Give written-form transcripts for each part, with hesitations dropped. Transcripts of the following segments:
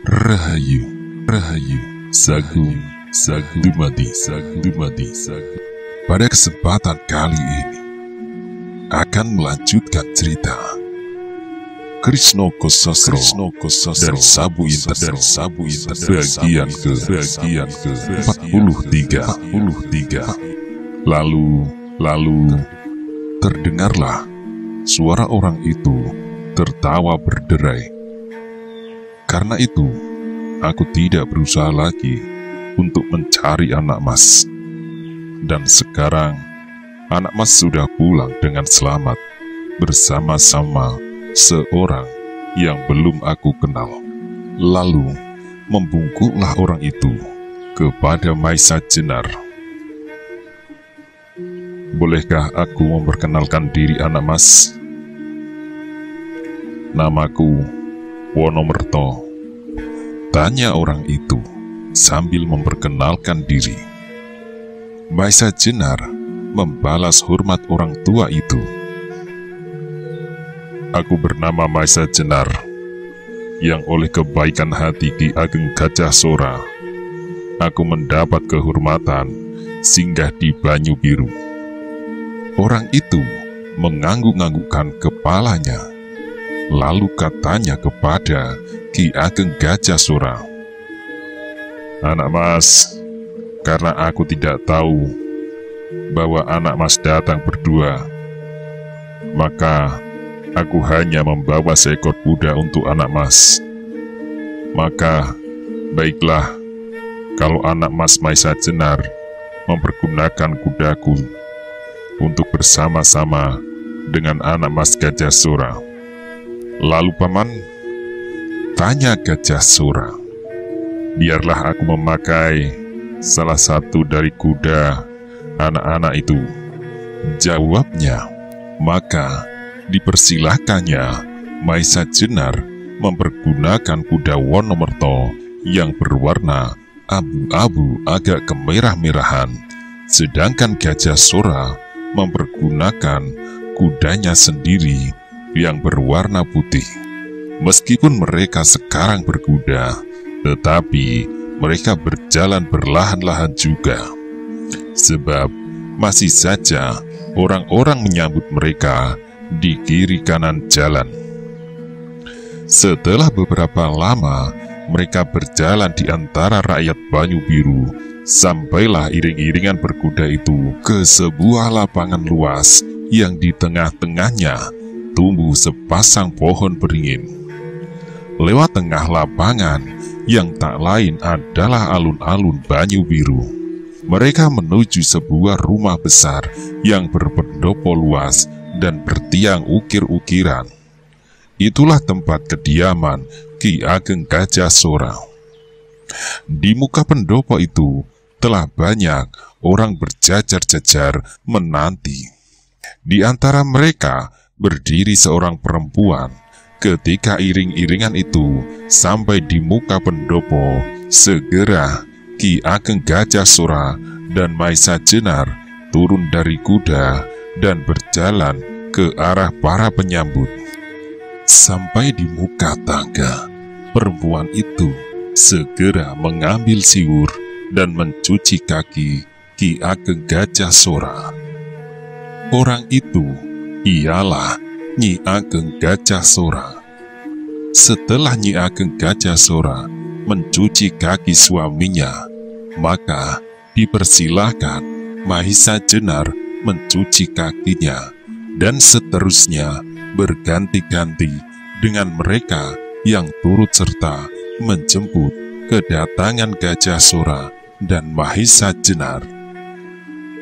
Rahayu, Rahayu, Sagung, Dumadi. Pada kesempatan kali ini akan melanjutkan cerita Krishna Kosasro dan Sabu Inter bagian ke 43. Lalu terdengarlah suara orang itu tertawa berderai. Karena itu, aku tidak berusaha lagi untuk mencari anak mas. Dan sekarang, anak mas sudah pulang dengan selamat bersama-sama seorang yang belum aku kenal. Lalu, membungkuklah orang itu kepada Maisa Jenar. Bolehkah aku memperkenalkan diri anak mas? Namaku Wonomerto, tanya orang itu sambil memperkenalkan diri. Maisa Jenar membalas hormat orang tua itu. Aku bernama Maisa Jenar, yang oleh kebaikan hati Ki Ageng Gajah Sora, aku mendapat kehormatan singgah di Banyu Biru. Orang itu mengangguk-anggukkan kepalanya, lalu katanya kepada Ki Ageng Gajah Sora, "Anak mas, karena aku tidak tahu bahwa anak mas datang berdua, maka aku hanya membawa seekor kuda untuk anak mas. Maka, baiklah, kalau anak mas Maisa Jenar mempergunakan kudaku untuk bersama-sama dengan anak mas Gajah Sora." Lalu paman, tanya Gajah Sora, "Biarlah aku memakai salah satu dari kuda anak-anak itu," jawabnya. Maka dipersilahkannya Maisa Jenar mempergunakan kuda Wonomerto yang berwarna abu-abu agak kemerah-merahan, sedangkan Gajah Sora mempergunakan kudanya sendiri yang berwarna putih. Meskipun mereka sekarang berkuda, tetapi mereka berjalan perlahan-lahan juga, sebab masih saja orang-orang menyambut mereka di kiri kanan jalan. Setelah beberapa lama mereka berjalan di antara rakyat Banyu Biru, sampailah iring-iringan berkuda itu ke sebuah lapangan luas yang di tengah-tengahnya tumbuh sepasang pohon beringin. Lewat tengah lapangan yang tak lain adalah alun-alun Banyu Biru. Mereka menuju sebuah rumah besar yang berpendopo luas dan bertiang ukir-ukiran. Itulah tempat kediaman Ki Ageng Gajah Sora. Di muka pendopo itu telah banyak orang berjajar-jajar menanti. Di antara mereka berdiri seorang perempuan. Ketika iring-iringan itu sampai di muka pendopo, segera Ki Ageng Gajah Sora dan Maisa Jenar turun dari kuda dan berjalan ke arah para penyambut. Sampai di muka tangga, perempuan itu segera mengambil siwur dan mencuci kaki Ki Ageng Gajah Sora. Orang itu ialah Nyi Ageng Gajah Sora. Setelah Nyi Ageng Gajah Sora mencuci kaki suaminya, maka dipersilahkan Maisa Jenar mencuci kakinya, dan seterusnya berganti-ganti dengan mereka yang turut serta menjemput kedatangan Gajah Sora dan Maisa Jenar.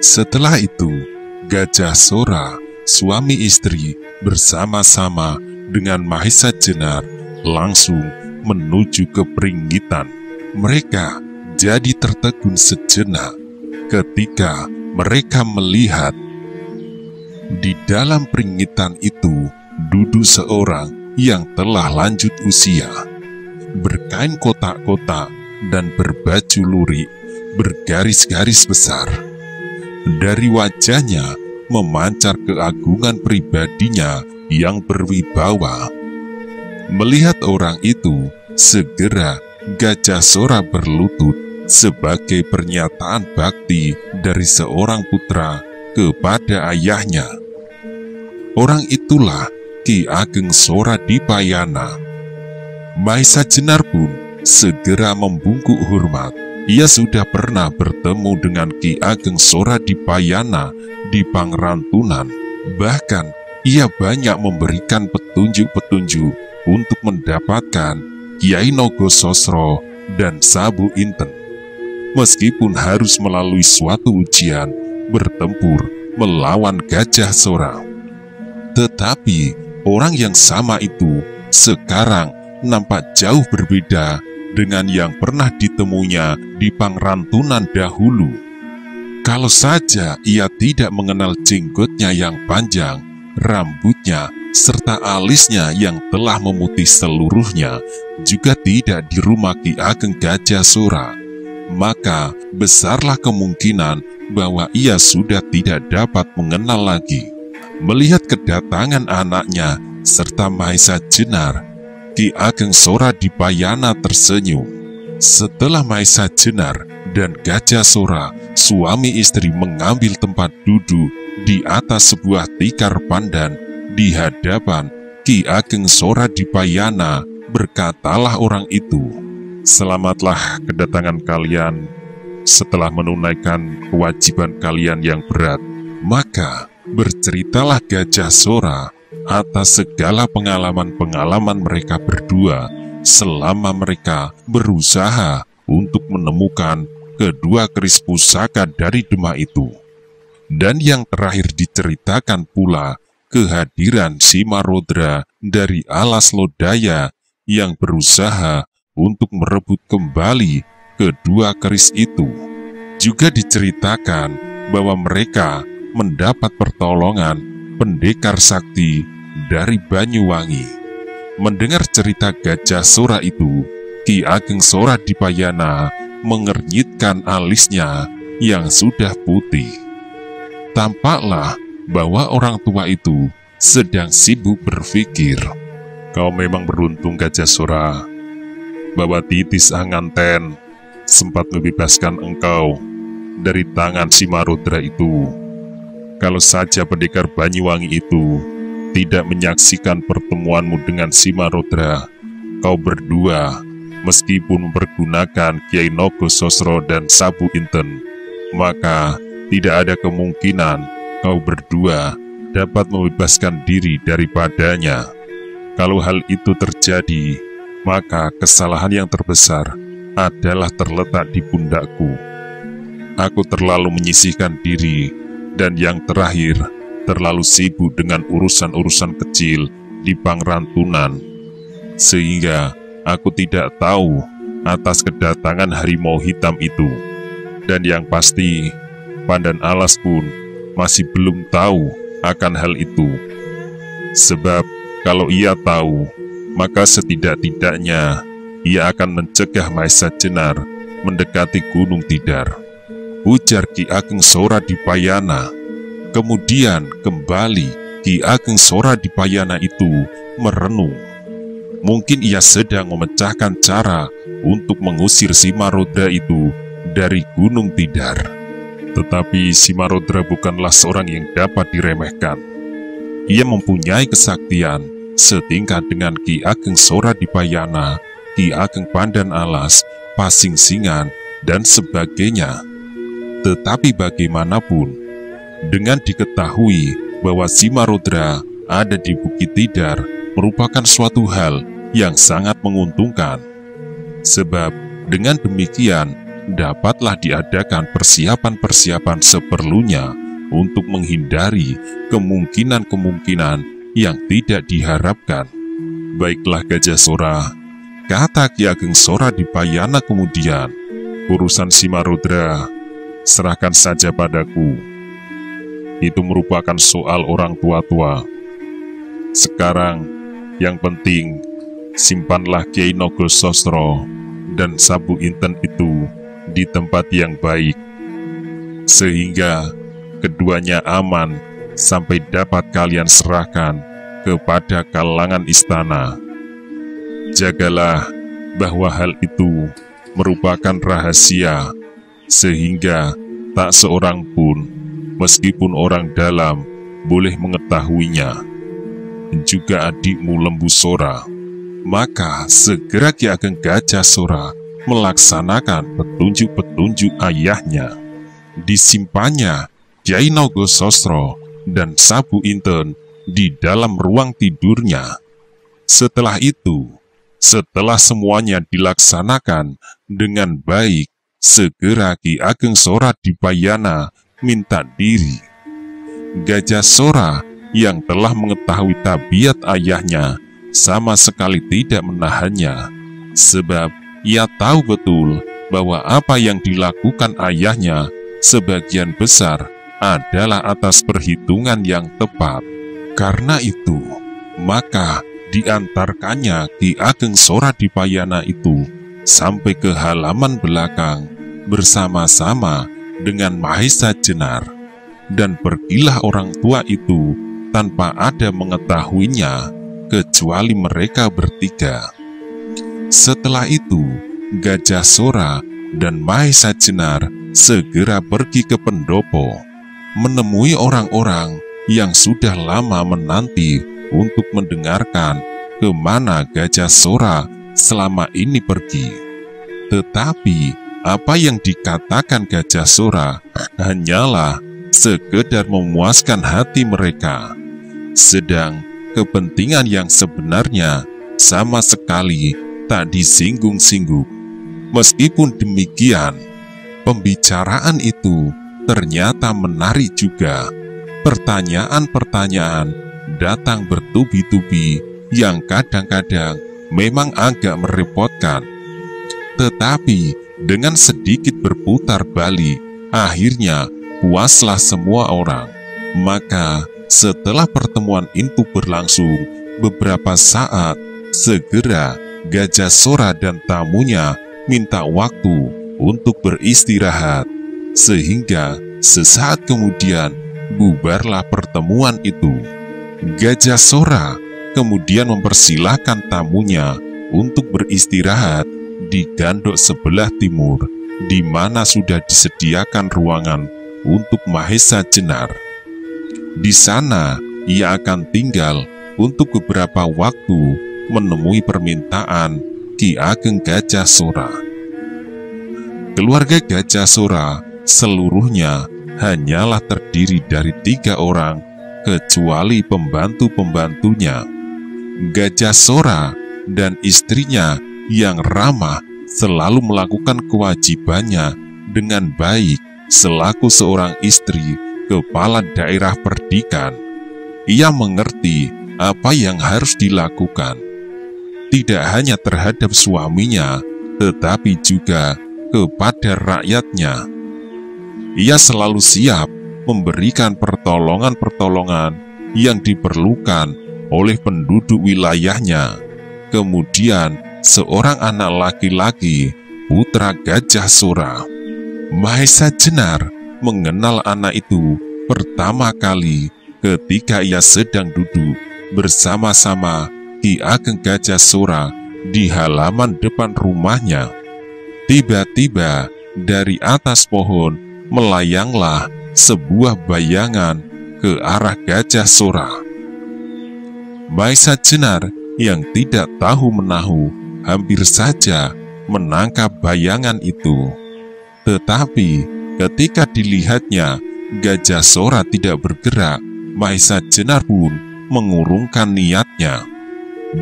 Setelah itu, Gajah Sora, suami istri, bersama-sama dengan Maisa Jenar langsung menuju ke Pringgitan. Mereka jadi tertegun sejenak ketika mereka melihat di dalam Pringgitan itu duduk seorang yang telah lanjut usia, berkain kotak-kotak dan berbaju lurik bergaris-garis besar. Dari wajahnya memancar keagungan pribadinya yang berwibawa. Melihat orang itu, segera Gajah Sora berlutut sebagai pernyataan bakti dari seorang putra kepada ayahnya. Orang itulah Ki Ageng Sora Dipayana. Maisa Jenar pun segera membungkuk hormat. Ia sudah pernah bertemu dengan Ki Ageng Sora Dipayana di Pangrantunan. Bahkan ia banyak memberikan petunjuk-petunjuk untuk mendapatkan Kyai Nogososro dan Sabu Inten. Meskipun harus melalui suatu ujian bertempur melawan Gajah Sora. Tetapi orang yang sama itu sekarang nampak jauh berbeda dengan yang pernah ditemuinya di Pangrantunan dahulu. Kalau saja ia tidak mengenal jenggotnya yang panjang, rambutnya, serta alisnya yang telah memutih seluruhnya, juga tidak di rumah Ki Ageng Gajah Sora, maka besarlah kemungkinan bahwa ia sudah tidak dapat mengenal lagi. Melihat kedatangan anaknya serta Maisa Jenar, Ki Ageng Sora Dipayana tersenyum. Setelah Maisa Jenar dan Gajah Sora, suami istri mengambil tempat duduk di atas sebuah tikar pandan di hadapan Ki Ageng Sora Dipayana, berkatalah orang itu, "Selamatlah kedatangan kalian setelah menunaikan kewajiban kalian yang berat." Maka berceritalah Gajah Sora atas segala pengalaman-pengalaman mereka berdua selama mereka berusaha untuk menemukan kedua keris pusaka dari Demak itu. Dan yang terakhir diceritakan pula kehadiran Simarodra dari Alas Lodaya yang berusaha untuk merebut kembali kedua keris itu. Juga diceritakan bahwa mereka mendapat pertolongan pendekar sakti dari Banyuwangi. Mendengar cerita Gajah Sora itu, Ki Ageng Sora Dipayana mengernyitkan alisnya yang sudah putih. Tampaklah bahwa orang tua itu sedang sibuk berpikir. "Kau memang beruntung, Gajah Sora, bahwa Titis Anganten sempat membebaskan engkau dari tangan Simarodra itu. Kalau saja pendekar Banyuwangi itu tidak menyaksikan pertemuanmu dengan Simarodra, kau berdua, meskipun mempergunakan Kyai Nogososro dan Sabu Inten, maka tidak ada kemungkinan kau berdua dapat membebaskan diri daripadanya. Kalau hal itu terjadi, maka kesalahan yang terbesar adalah terletak di pundakku. Aku terlalu menyisihkan diri, dan yang terakhir, terlalu sibuk dengan urusan-urusan kecil di Pangrantunan, sehingga aku tidak tahu atas kedatangan harimau hitam itu. Dan yang pasti, Pandan Alas pun masih belum tahu akan hal itu. Sebab kalau ia tahu, maka setidak-tidaknya ia akan mencegah Maisa Jenar mendekati Gunung Tidar," ujar Ki Ageng Sora Dipayana. Kemudian kembali Ki Ageng Sora Dipayana itu merenung. Mungkin ia sedang memecahkan cara untuk mengusir Simarodra itu dari Gunung Tidar. Tetapi Simarodra bukanlah seorang yang dapat diremehkan. Ia mempunyai kesaktian setingkat dengan Ki Ageng Sora Dipayana, Ki Ageng Pandan Alas, Pasing Singan, dan sebagainya. Tetapi bagaimanapun, dengan diketahui bahwa Simarodra ada di Bukit Tidar merupakan suatu hal yang sangat menguntungkan. Sebab dengan demikian dapatlah diadakan persiapan-persiapan seperlunya untuk menghindari kemungkinan-kemungkinan yang tidak diharapkan. "Baiklah Gajah Sora," kata Ki Ageng Sora Dipayana kemudian, "urusan Simarodra serahkan saja padaku. Itu merupakan soal orang tua-tua. Sekarang, yang penting, simpanlah Kyai Nogososro dan Sabu Inten itu di tempat yang baik, sehingga keduanya aman sampai dapat kalian serahkan kepada kalangan istana. Jagalah bahwa hal itu merupakan rahasia, sehingga tak seorang pun, meskipun orang dalam, boleh mengetahuinya. Juga adikmu Lembu Sora. Maka segera Ki Ageng Gajah Sora melaksanakan petunjuk-petunjuk ayahnya. Disimpannya Kyai Nogosostro dan Sabu Inten di dalam ruang tidurnya. Setelah itu, setelah semuanya dilaksanakan dengan baik, segera Ki Ageng Sora Dipayana minta diri. Gajah Sora yang telah mengetahui tabiat ayahnya sama sekali tidak menahannya, sebab ia tahu betul bahwa apa yang dilakukan ayahnya sebagian besar adalah atas perhitungan yang tepat. Karena itu, maka diantarkannya Ki Ageng Sora Dipayana itu sampai ke halaman belakang bersama-sama dengan Mahesa Jenar, dan pergilah orang tua itu tanpa ada mengetahuinya kecuali mereka bertiga. Setelah itu, Gajah Sora dan Mahesa Jenar segera pergi ke pendopo, menemui orang-orang yang sudah lama menanti untuk mendengarkan kemana Gajah Sora selama ini pergi. Tetapi apa yang dikatakan Gajah Sora hanyalah sekedar memuaskan hati mereka, sedang kepentingan yang sebenarnya sama sekali tak disinggung-singgung. Meskipun demikian, pembicaraan itu ternyata menarik juga. Pertanyaan-pertanyaan datang bertubi-tubi yang kadang-kadang memang agak merepotkan. Tetapi dengan sedikit berputar balik, akhirnya puaslah semua orang. Maka setelah pertemuan itu berlangsung beberapa saat, segera Gajah Sora dan tamunya minta waktu untuk beristirahat. Sehingga sesaat kemudian bubarlah pertemuan itu. Gajah Sora kemudian mempersilahkan tamunya untuk beristirahat di gandok sebelah timur, di mana sudah disediakan ruangan untuk Mahesa Jenar. Di sana ia akan tinggal untuk beberapa waktu menemui permintaan Ki Ageng Gajah Sora. Keluarga Gajah Sora seluruhnya hanyalah terdiri dari 3 orang, kecuali pembantu-pembantunya. Gajah Sora dan istrinya yang ramah selalu melakukan kewajibannya dengan baik selaku seorang istri kepala daerah perdikan. Ia mengerti apa yang harus dilakukan, tidak hanya terhadap suaminya, tetapi juga kepada rakyatnya. Ia selalu siap memberikan pertolongan-pertolongan yang diperlukan oleh penduduk wilayahnya. Kemudian seorang anak laki-laki, putra Gajah Sora, Mahesa Jenar, mengenal anak itu pertama kali ketika ia sedang duduk bersama-sama Ki Ageng Gajah Sora di halaman depan rumahnya. Tiba-tiba dari atas pohon melayanglah sebuah bayangan ke arah Gajah Sora. Mahesa Jenar yang tidak tahu menahu hampir saja menangkap bayangan itu. Tetapi ketika dilihatnya Gajah Sora tidak bergerak, Mahesa Jenar pun mengurungkan niatnya.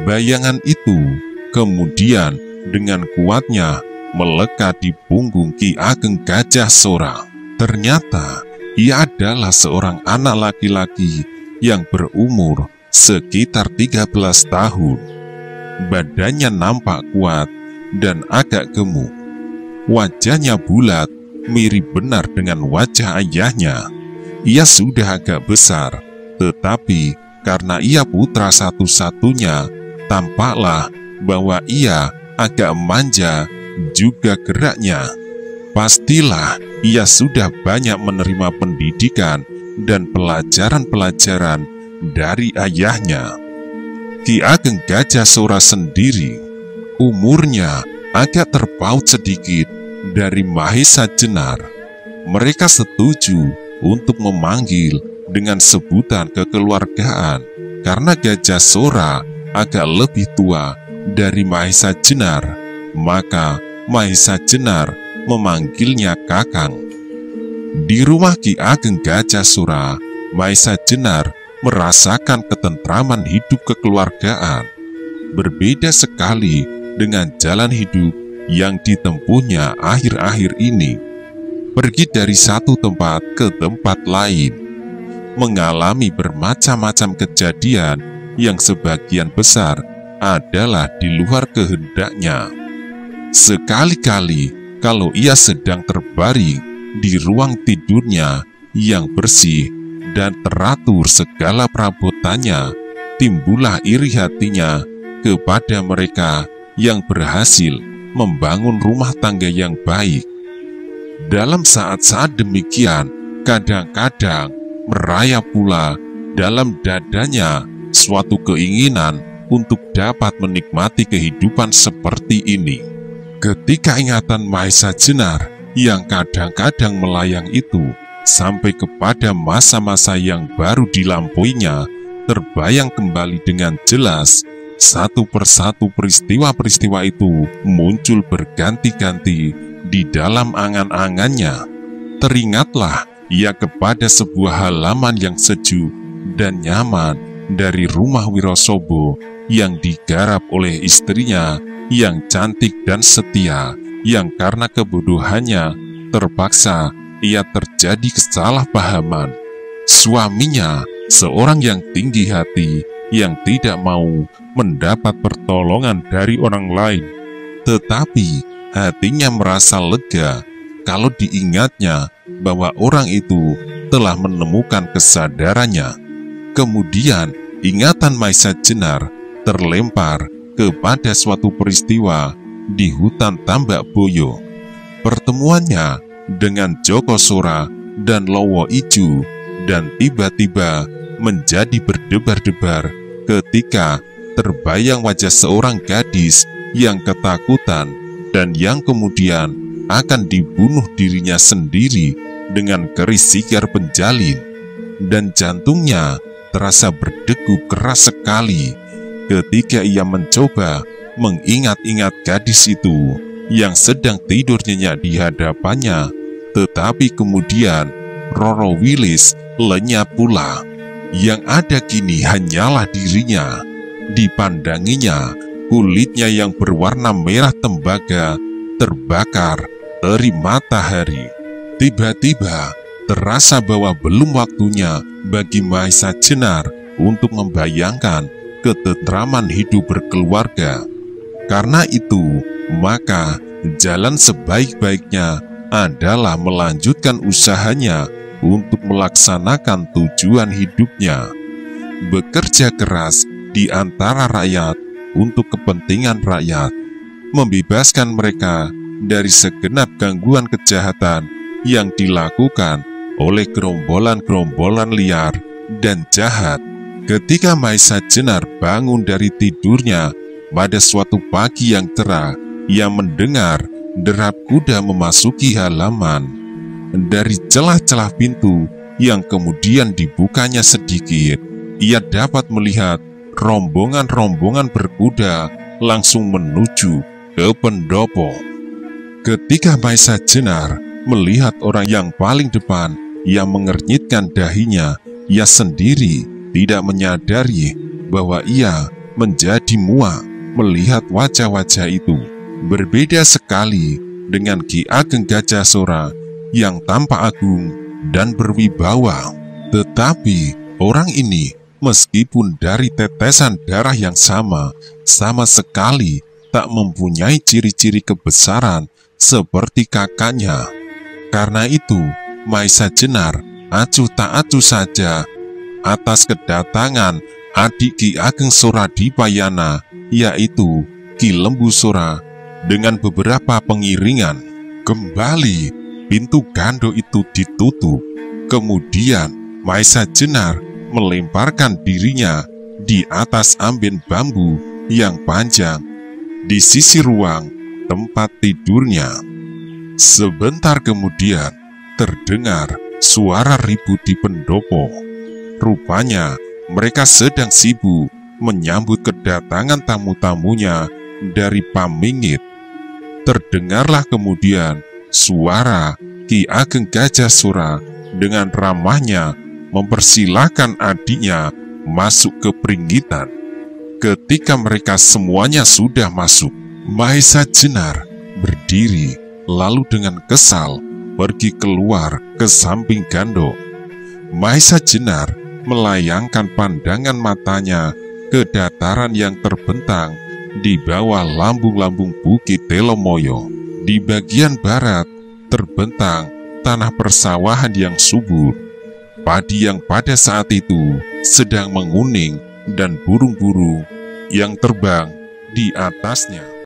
Bayangan itu kemudian dengan kuatnya melekat di punggung Ki Ageng Gajah Sora. Ternyata ia adalah seorang anak laki-laki yang berumur sekitar 13 tahun. Badannya nampak kuat dan agak gemuk. Wajahnya bulat, mirip benar dengan wajah ayahnya. Ia sudah agak besar, tetapi karena ia putra satu-satunya, tampaklah bahwa ia agak manja juga geraknya. Pastilah ia sudah banyak menerima pendidikan dan pelajaran-pelajaran dari ayahnya. Ki Ageng Gajah Sora sendiri Umurnya agak terpaut sedikit dari Mahesa Jenar. Mereka setuju untuk memanggil dengan sebutan kekeluargaan karena Gajah Sora agak lebih tua dari Mahesa Jenar, maka Mahesa Jenar memanggilnya Kakang. Di rumah Ki Ageng Gajah Sora, Mahesa Jenar merasakan ketentraman hidup kekeluargaan. Berbeda sekali dengan jalan hidup yang ditempuhnya akhir-akhir ini. Pergi dari satu tempat ke tempat lain, mengalami bermacam-macam kejadian yang sebagian besar adalah di luar kehendaknya. Sekali-kali kalau ia sedang terbaring di ruang tidurnya yang bersih dan teratur segala perabotannya, timbullah iri hatinya kepada mereka yang berhasil membangun rumah tangga yang baik. Dalam saat-saat demikian, kadang-kadang merayap pula dalam dadanya suatu keinginan untuk dapat menikmati kehidupan seperti ini. Ketika ingatan Mahesa Jenar yang kadang-kadang melayang itu sampai kepada masa-masa yang baru dilampuinya, terbayang kembali dengan jelas. Satu persatu peristiwa-peristiwa itu muncul berganti-ganti di dalam angan-angannya. Teringatlah ia kepada sebuah halaman yang sejuk dan nyaman dari rumah Wirosobo yang digarap oleh istrinya yang cantik dan setia, yang karena kebodohannya terpaksa ia terjadi kesalahpahaman. Suaminya seorang yang tinggi hati, yang tidak mau mendapat pertolongan dari orang lain, tetapi hatinya merasa lega kalau diingatnya bahwa orang itu telah menemukan kesadarannya. Kemudian ingatan Mahesa Jenar terlempar kepada suatu peristiwa di hutan Tambak Boyo. Pertemuannya dengan Joko Sora dan Lowo Ijo, dan tiba-tiba menjadi berdebar-debar ketika terbayang wajah seorang gadis yang ketakutan dan yang kemudian akan dibunuh dirinya sendiri dengan keris sigar penjalin, dan jantungnya terasa berdegup keras sekali ketika ia mencoba mengingat-ingat gadis itu yang sedang tidur nyenyak di hadapannya. Tetapi kemudian Roro Wilis lenyap pula. Yang ada kini hanyalah dirinya. Dipandanginya, kulitnya yang berwarna merah tembaga terbakar terik matahari. Tiba-tiba terasa bahwa belum waktunya bagi Mahesa Jenar untuk membayangkan ketentraman hidup berkeluarga. Karena itu, maka jalan sebaik-baiknya adalah melanjutkan usahanya untuk melaksanakan tujuan hidupnya. Bekerja keras di antara rakyat untuk kepentingan rakyat, membebaskan mereka dari segenap gangguan kejahatan yang dilakukan oleh gerombolan-gerombolan liar dan jahat. Ketika Mahesa Jenar bangun dari tidurnya pada suatu pagi yang cerah, ia mendengar derap kuda memasuki halaman. Dari celah-celah pintu yang kemudian dibukanya sedikit, ia dapat melihat rombongan-rombongan berkuda langsung menuju ke pendopo. Ketika Mahesa Jenar melihat orang yang paling depan, ia mengernyitkan dahinya. Ia sendiri tidak menyadari bahwa ia menjadi muak melihat wajah-wajah itu. Berbeda sekali dengan Ki Ageng Gajah Sora yang tampak agung dan berwibawa. Tetapi orang ini, meskipun dari tetesan darah yang sama sekali tak mempunyai ciri-ciri kebesaran seperti kakaknya. Karena itu, Mahesa Jenar acuh tak acuh saja atas kedatangan adik Ki Ageng Sora Dipayana, yaitu Ki Lembu Sora, dengan beberapa pengiringan. Kembali pintu gandok itu ditutup. Kemudian Mahesa Jenar melemparkan dirinya di atas amben bambu yang panjang. di sisi ruang tempat tidurnya. Sebentar kemudian terdengar suara ribut di pendopo. Rupanya mereka sedang sibuk menyambut kedatangan tamu-tamunya dari Pamingit. Terdengarlah kemudian suara Ki Ageng Gajah Sura dengan ramahnya mempersilahkan adiknya masuk ke Pringgitan. Ketika mereka semuanya sudah masuk, Mahesa Jenar berdiri lalu dengan kesal pergi keluar ke samping Gandok. Mahesa Jenar melayangkan pandangan matanya ke dataran yang terbentang di bawah lambung-lambung Bukit Telomoyo. Di bagian barat terbentang tanah persawahan yang subur. Padi yang pada saat itu sedang menguning dan burung-burung yang terbang di atasnya.